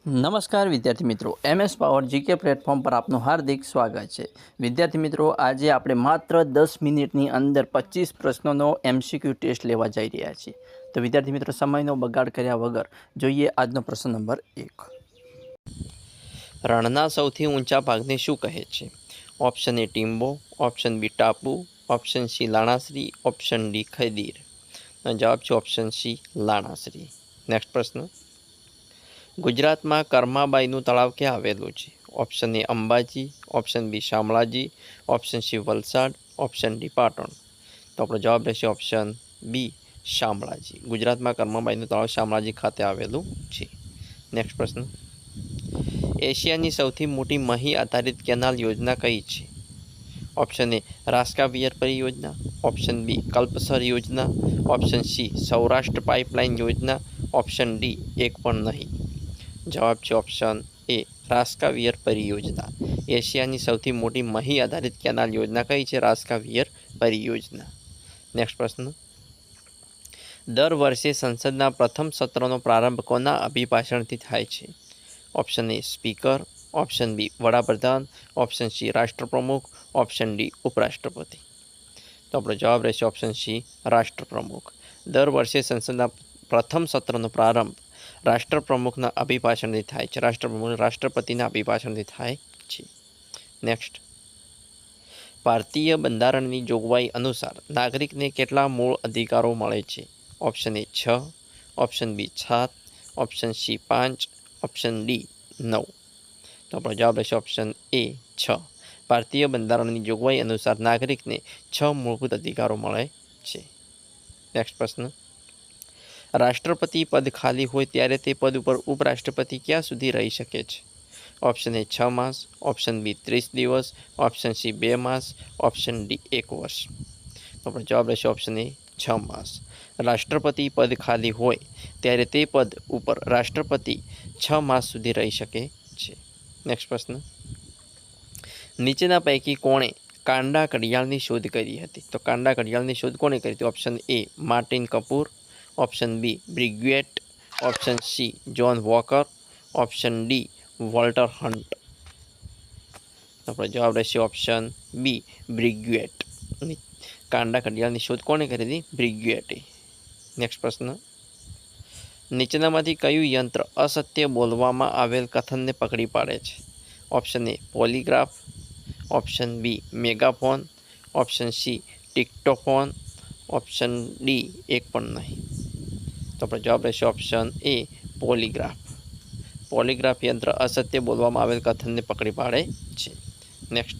નમસ્કાર વિદ્યાર્થી મિત્રો, MS પાવર જીકે પ્લેટફોર્મ પર આપનું હાર્દિક સ્વાગત છે। વિદ્યાર્થી મિત્રો, આજે આપણે માત્ર 10 મિનિટની અંદર 25 પ્રશ્નોનો MCQ ટેસ્ટ લેવા જઈ રહ્યા છીએ। તો વિદ્યાર્થી મિત્રો, સમયનો બગાડ કર્યા વગર જોઈએ આજનો પ્રશ્ન નંબર 1। રણના સૌથી ઊંચા ભાગને શું કહે છે? ઓપ્શન એ ટીમ્બો, ઓપ્શન બી ટાપુ, ઓપ્શન સી લાણાશ્રી, ઓપ્શન ડી ખદીર। જવાબ છે ઓપ્શન સી લાણાશ્રી। નેક્સ્ટ પ્રશ્ન, ગુજરાતમાં કર્માબાઈનું તળાવ ક્યાં આવેલું છે? Option A Ambaji, option B Shamlaji, option C Valsad, option D Patan. તો આપણો જવાબ રહેશે ઓપ્શન બી શામળાજી। ગુજરાતમાં કર્માબાઈનું તળાવ શામળાજી ખાતે આવેલું છે। નેક્સ્ટ પ્રશ્ન, એશિયાની સૌથી મોટી મહી આધારિત કેનાલ યોજના કઈ છે? ઓપ્શન એ રાસ્કાવિયર પરિયોજના, ઓપ્શન બી કલ્પસર યોજના, ઓપ્શન સી સૌરાષ્ટ્ર પાઇપલાઇન યોજના, ઓપ્શન ડી એક પણ નહીં। જવાબ છે ઓપ્શન એ રાસ્કાવિયર પરિયોજના। એશિયાની સૌથી મોટી મહી આધારિત કેનાલ યોજના કઈ છે? રાસ્કાવિયર પરિયોજના। નેક્સ્ટ પ્રશ્ન, દર વર્ષે સંસદના પ્રથમ સત્રનો પ્રારંભ કોના અભિભાષણથી થાય છે? Option A speaker, option B વડાપ્રધાન, ઓપ્શન સી રાષ્ટ્રપ્રમુખ, ઓપ્શન ડી ઉપરાષ્ટ્રપતિ। તો આપણો જવાબ રહેશે ઓપ્શન સી રાષ્ટ્રપ્રમુખ। દર વર્ષે સંસદના પ્રથમ સત્રનો પ્રારંભ રાષ્ટ્રપ્રમુખના અભિભાષણથી થાય છે। રાષ્ટ્રપતિના અભિભાષણથી થાય છે। નેક્સ્ટ, ભારતીય બંધારણની જોગવાઈ અનુસાર નાગરિકને કેટલા મૂળ અધિકારો મળે છે? Option A 6, option B 7, option C 5, option D 9। તો આપણો જવાબ રહેશે ઓપ્શન એ 6। ભારતીય બંધારણની જોગવાઈ અનુસાર નાગરિકને 6 મૂળભૂત અધિકારો મળે છે। નેક્સ્ટ પ્રશ્ન, રાષ્ટ્રપતિ પદ ખાલી હોય ત્યારે તે પદ ઉપર ઉપરાષ્ટ્રપતિ ક્યાં સુધી રહી શકે છે? Option A 6 mass, option B 30 દિવસ, ઓપ્શન સી 2 માસ, ઓપ્શન ડી 1 વર્ષ। તો આપણો જવાબ રહેશે ઓપ્શન એ 6 માસ। રાષ્ટ્રપતિ પદ ખાલી હોય ત્યારે તે પદ ઉપર રાષ્ટ્રપતિ 6 માસ સુધી રહી શકે છે। નેક્સ્ટ પ્રશ્ન, નીચેના પૈકી કોણે કાંડા ઘડિયાળની શોધ કરી હતી? તો કાંડા ઘડિયાળની શોધ કોણે કરી હતી? Option A Martin Kapoor, option B બ્રિગ્વેટ, option C John Walker, option D Walter Hunt. આપણો જવાબ રહેશે ઓપ્શન બી બ્રિગ્વેટ। કાંડા ઘડિયાળની શોધ કોણે કરી હતી? બ્રિગ્વેટે। નેક્સ્ટ પ્રશ્ન, નીચેનામાંથી કયું યંત્ર અસત્ય બોલવામાં આવેલ કથનને પકડી પાડે છે? Option A polygraph, option B megaphone, option C dictaphone, option D એક પણ નહીં। તો આપણો જવાબ રહેશે ઓપ્શન એ પોલીગ્રાફ। પોલીગ્રાફ યંત્ર અસત્ય બોલવામાં આવેલ કથનને પકડી પાડે છે। નેક્સ્ટ,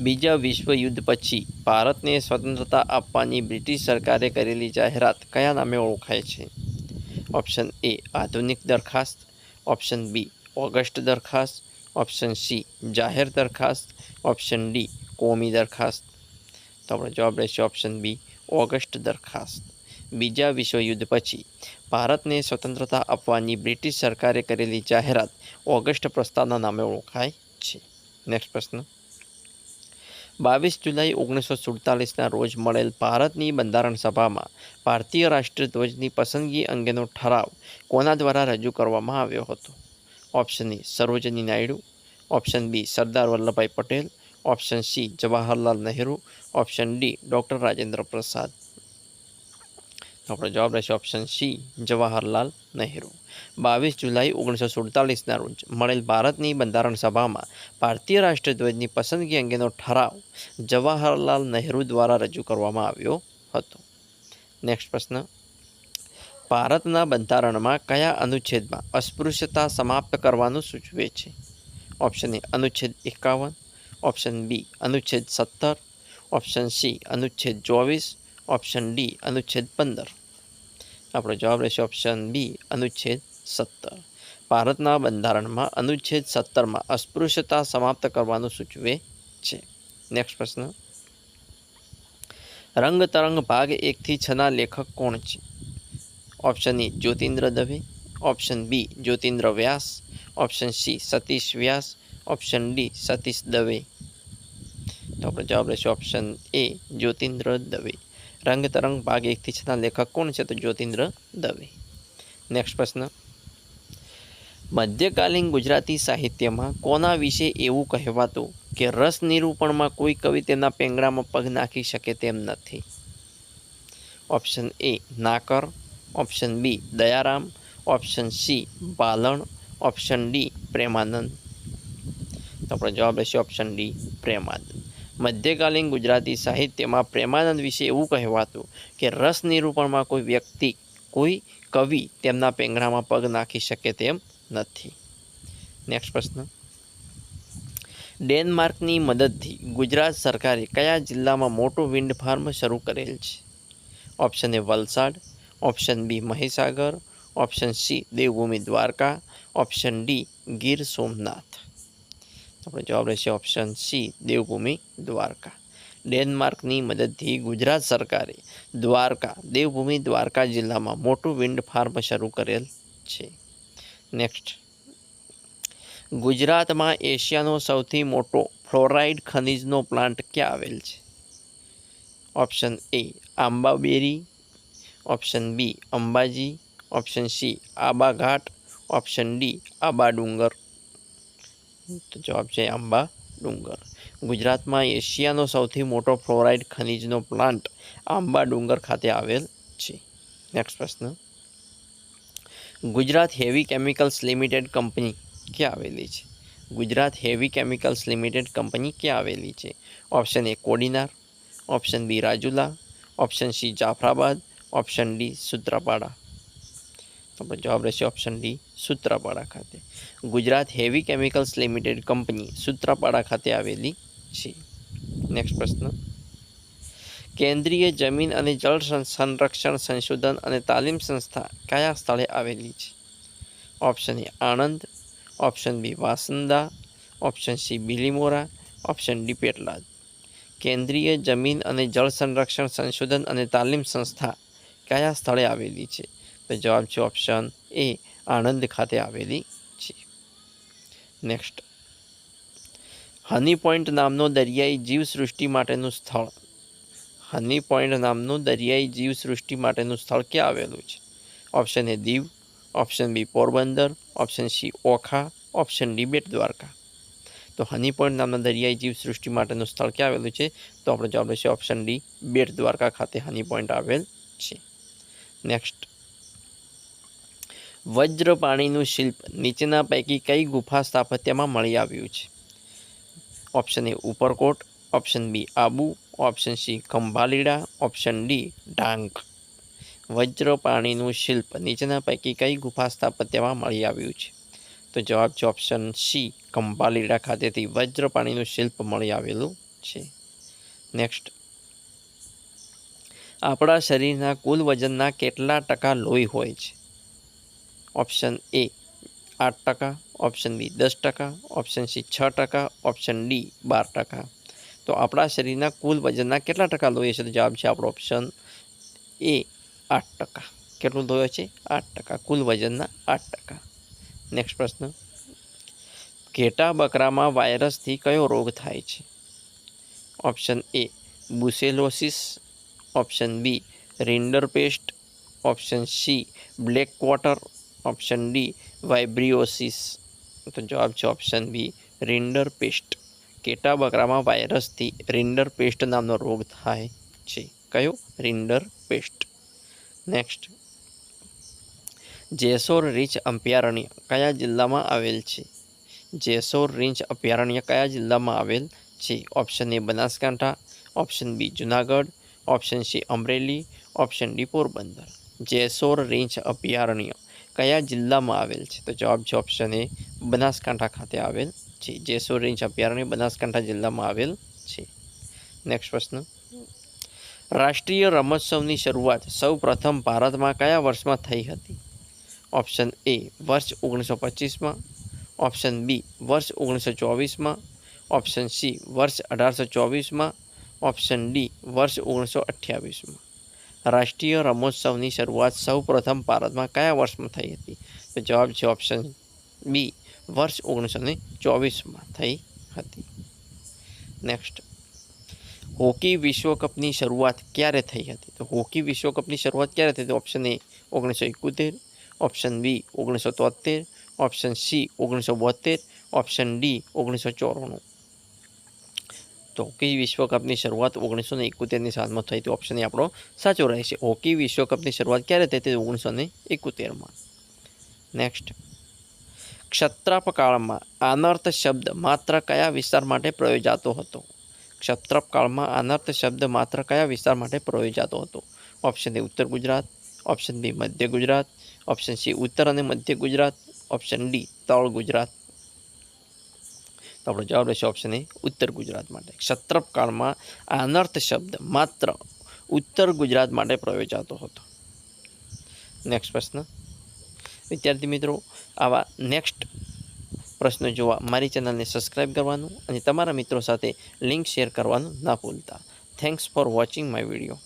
બીજા વિશ્વ યુદ્ધ પછી ભારતને સ્વતંત્રતા આપવાની બ્રિટિશ સરકારે કરેલી જાહેરાત કયા નામે ઓળખાય છે? ઓપ્શન એ આધુનિક દરખાસ્ત, ઓપ્શન બી ઓગસ્ટ દરખાસ્ત, ઓપ્શન સી જાહેર દરખાસ્ત, ઓપ્શન ડી કોમી દરખાસ્ત। તો આપણો જવાબ રહેશે ઓપ્શન બી ઓગસ્ટ દરખાસ્ત। બીજા વિશ્વયુદ્ધ પછી ભારતને સ્વતંત્રતા આપવાની બ્રિટિશ સરકારે કરેલી જાહેરાત ઓગસ્ટ પ્રસ્તાવના નામે ઓળખાય છે। નેક્સ્ટ પ્રશ્ન, 22 જુલાઈ 1947ના રોજ મળેલ ભારતની બંધારણ સભામાં ભારતીય રાષ્ટ્રધ્વજની પસંદગી અંગેનો ઠરાવ કોના દ્વારા રજૂ કરવામાં આવ્યો હતો? Option A Sarojini Naidu, option B Sardar Vallabhbhai Patel, option C Jawaharlal Nehru, option D doctor Rajendra Prasad. આપણો જવાબ રહેશે ઓપ્શન સી જવાહરલાલ નહેરુ। 22 જુલાઈ 1947ના રોજ મળેલ ભારતની બંધારણ સભામાં ભારતીય રાષ્ટ્રધ્વજની પસંદગી અંગેનો ઠરાવ જવાહરલાલ નહેરુ દ્વારા રજૂ કરવામાં આવ્યો હતો। નેક્સ્ટ પ્રશ્ન, ભારતના બંધારણમાં કયા અનુચ્છેદમાં અસ્પૃશ્યતા સમાપ્ત કરવાનું સૂચવે છે? ઓપ્શન એ અનુચ્છેદ 51, ઓપ્શન બી અનુચ્છેદ 17, ઓપ્શન સી અનુચ્છેદ 24, ઓપ્શન ડી અનુચ્છેદ 15। આપણો જવાબ રહેશે ઓપ્શન બી અનુચ્છેદ 17। ભારતના બંધારણમાં અનુચ્છેદ 17માં અસ્પૃશ્યતા સમાપ્ત કરવાનું સૂચવે છે। નેક્સ્ટ પ્રશ્ન, રંગ તરંગ ભાગ 1 થી 6ના લેખક કોણ છે? Option A Jyotindra Dave, option B Jyotindra Vyas, option C Satish Vyas, option D Satish Dave. તો આપણો જવાબ રહેશે ઓપ્શન એ જ્યોતિન્દ્ર દવે। રંગ તરંગ ભાગ 1 થી 6ના લેખક કોણ છે? તો જ્યોતિન્દ્ર દવે। નેક્સ્ટ પ્રશ્ન, મધ્યકાલીન ગુજરાતી સાહિત્યમાં કોના વિશે એવું કહેવાતું કે રસ નિરૂપણમાં કોઈ કવિ તેના પેંગડામાં પગ નાખી શકે તેમ નથી? Option A Nakar, option B Dayaram, option C Bhalan, option D Premanand. તો આપણો જવાબ રહેશે ઓપ્શન ડી પ્રેમાનંદ. મધ્યકાલીન ગુજરાતી સાહિત્યમાં પ્રેમાનંદ વિશે એવું કહેવાતું કે રસ નિરૂપણમાં કોઈ વ્યક્તિ, કોઈ કવિ તેમના પેંગડામાં પગ નાખી શકે તેમ નથી. નેક્સ્ટ પ્રશ્ન. ડેનમાર્કની મદદથી ગુજરાત સરકારે કયા જિલ્લામાં મોટું વિન્ડ ફાર્મ શરૂ કરેલ છે? Option A Valsad, option B Mahisagar, option C Devbhoomi Dwarka, option D Gir Somnath. આપણો જવાબ રહેશે ઓપ્શન સી દેવભૂમિ દ્વારકા. ડેનમાર્કની મદદથી ગુજરાત સરકારે દ્વારકા, દેવભૂમિ દ્વારકા જિલ્લામાં મોટું વિન્ડ ફાર્મ શરૂ કરેલ છે. નેક્સ્ટ. ગુજરાતમાં એશિયાનો સૌથી મોટો ફ્લોરાઇડ ખનિજનો પ્લાન્ટ ક્યાં આવેલ છે? ઓપ્શન એ આંબાબેરી, option B Ambaji, option C Aba Ghat, option D આબા ડુંગર. તો જવાબ છે આંબા ડુંગર. ગુજરાતમાં એશિયાનો સૌથી મોટો ફ્લોરાઇડ ખનિજનો પ્લાન્ટ આંબા ડુંગર ખાતે આવેલ છે. નેક્સ્ટ પ્રશ્ન. Gujarat heavy chemicals limited company ક્યાં આવેલી છે? Gujarat heavy chemicals limited company ક્યાં આવેલી છે? Option A Kodinar, option B Rajula, option C Jafrabad, option D Sutrapada. તો જવાબ રહેશે ઓપ્શન ડી સૂત્રાપાડા ખાતે. Gujarat heavy chemicals limited company Sutrapada ખાતે આવેલી છે. નેક્સ્ટ પ્રશ્ન. કેન્દ્રીય જમીન અને જળ સંરક્ષણ સંશોધન અને તાલીમ સંસ્થા કયા સ્થળે આવેલી છે? Option A Anand, option B વાસંદા, option C Bilimora, option D Petlad. કેન્દ્રીય જમીન અને જળ સંરક્ષણ સંશોધન અને તાલીમ સંસ્થા કયા સ્થળે આવેલી છે? તો જવાબ છે ઓપ્શન એ આણંદ ખાતે આવેલી છે. નેક્સ્ટ. હની પોઈન્ટ નામનો દરિયાઈ જીવસૃષ્ટિ માટેનું સ્થળ, હની પોઈન્ટ નામનું દરિયાઈ જીવસૃષ્ટિ માટેનું સ્થળ ક્યાં આવેલું છે? Option A Diu, option B Porbandar, option C Okha, option D Bet Dwarka. તો હની પોઈન્ટ નામના દરિયાઈ જીવસૃષ્ટિ માટેનું સ્થળ ક્યાં આવેલું છે? તો આપણો જવાબ રહેશે ઓપ્શન ડી બેટ દ્વારકા ખાતે હની પોઈન્ટ આવેલ છે. નેક્સ્ટ. વજ્રપાણીનું શિલ્પ નીચેના પૈકી કઈ ગુફા સ્થાપત્યમાં મળી આવ્યું છે? Option A Uparkot, option B Abu, option C Khambhalida, option D Dang. વજ્રપાણીનું શિલ્પ નીચેના પૈકી કઈ ગુફા સ્થાપત્યમાં મળી આવ્યું છે? તો જવાબ છે ઓપ્શન સી ખંભાલીડા ખાતેથી વજ્રપાણીનું શિલ્પ મળી આવેલું છે. નેક્સ્ટ. આપણા શરીરના કુલ વજનના કેટલા ટકા લોહી હોય છે? Option A 8%, option B 10%, option C 6%, option D 12%. તો આપણા શરીરના કુલ વજનના કેટલા ટકા લોહી છે? તો જવાબ છે આપણો ઓપ્શન એ 8%. કેટલું લોહી છે? 8%. કુલ વજનના 8%. નેક્સ્ટ પ્રશ્ન. ઘેટા બકરામાં વાયરસથી કયો રોગ થાય છે? Option A brucellosis, option B rinderpest, option C black quarter, option D vibriosis. તો જવાબ છે ઓપ્શન બી રિન્ડરપેસ્ટ. ઘેટા બકરામાં વાયરસથી રિન્ડરપેસ્ટ નામનો રોગ થાય છે. કયો? રિન્ડરપેસ્ટ. નેક્સ્ટ. જેસોર રીંછ અભયારણ્ય કયા જિલ્લામાં આવેલ છે? જેસોર રીંછ અભયારણ્ય કયા જિલ્લામાં આવેલ છે? Option A Banaskantha, option B Junagadh, option C Amreli, option D Porbandar. Jessore રીંછ અભયારણ્ય કયા જિલ્લામાં આવેલ છે? તો જવાબ છે ઓપ્શન એ બનાસકાંઠા ખાતે આવેલ છે. જેસોર રીંછ અભયારણ્ય બનાસકાંઠા જિલ્લામાં આવેલ છે. નેક્સ્ટ પ્રશ્ન. રાષ્ટ્રીય રમોત્સવની શરૂઆત સૌ પ્રથમ ભારતમાં કયા વર્ષમાં થઈ હતી? ઓપ્શન એ વર્ષ 1925માં, ઓપ્શન બી વર્ષ 1924માં, ઓપ્શન સી વર્ષ 1824માં, ઓપ્શન ડી વર્ષ 1928માં. રાષ્ટ્રીય રમોત્સવની શરૂઆત સૌ પ્રથમ ભારતમાં કયા વર્ષમાં થઈ હતી? તો જવાબ છે ઓપ્શન બી વર્ષ 1924માં થઈ હતી. નેક્સ્ટ. હોકી વિશ્વકપની શરૂઆત ક્યારે થઈ હતી? તો હોકી વિશ્વકપની શરૂઆત ક્યારે થઈ હતી? Option A 1971, option B 1973, option C 1972, option D 1994. તો હોકી વિશ્વકપની શરૂઆત 1971ની સાલમાં થઈ હતી. ઓપ્શન એ આપણો સાચો રહેશે. હોકી વિશ્વકપની શરૂઆત ક્યારે થઈ હતી? 1971માં. નેક્સ્ટ, ક્ષત્રપકાળમાં આનર્ત શબ્દ માત્ર કયા વિસ્તાર માટે પ્રયોજાતો હતો? ક્ષત્રપકાળમાં આનર્ત શબ્દ માત્ર કયા વિસ્તાર માટે પ્રયોજાતો હતો? ઓપ્શન એ ઉત્તર ગુજરાત, ઓપ્શન બી મધ્ય ગુજરાત, ઓપ્શન સી ઉત્તર અને મધ્ય ગુજરાત, ઓપ્શન ડી તળ ગુજરાત. તો આપણો જવાબ રહેશે ઓપ્શન એ ઉત્તર ગુજરાત માટે. ક્ષત્રપકાળમાં આનર્ત શબ્દ માત્ર ઉત્તર ગુજરાત માટે પ્રયોજાતો હતો. નેક્સ્ટ પ્રશ્ન. વિદ્યાર્થી મિત્રો, આવા નેક્સ્ટ પ્રશ્નો જોવા મારી ચેનલને સબસ્ક્રાઈબ કરવાનું અને તમારા મિત્રો સાથે લિંક શેર કરવાનું ના ભૂલતા. Thanks for watching my video.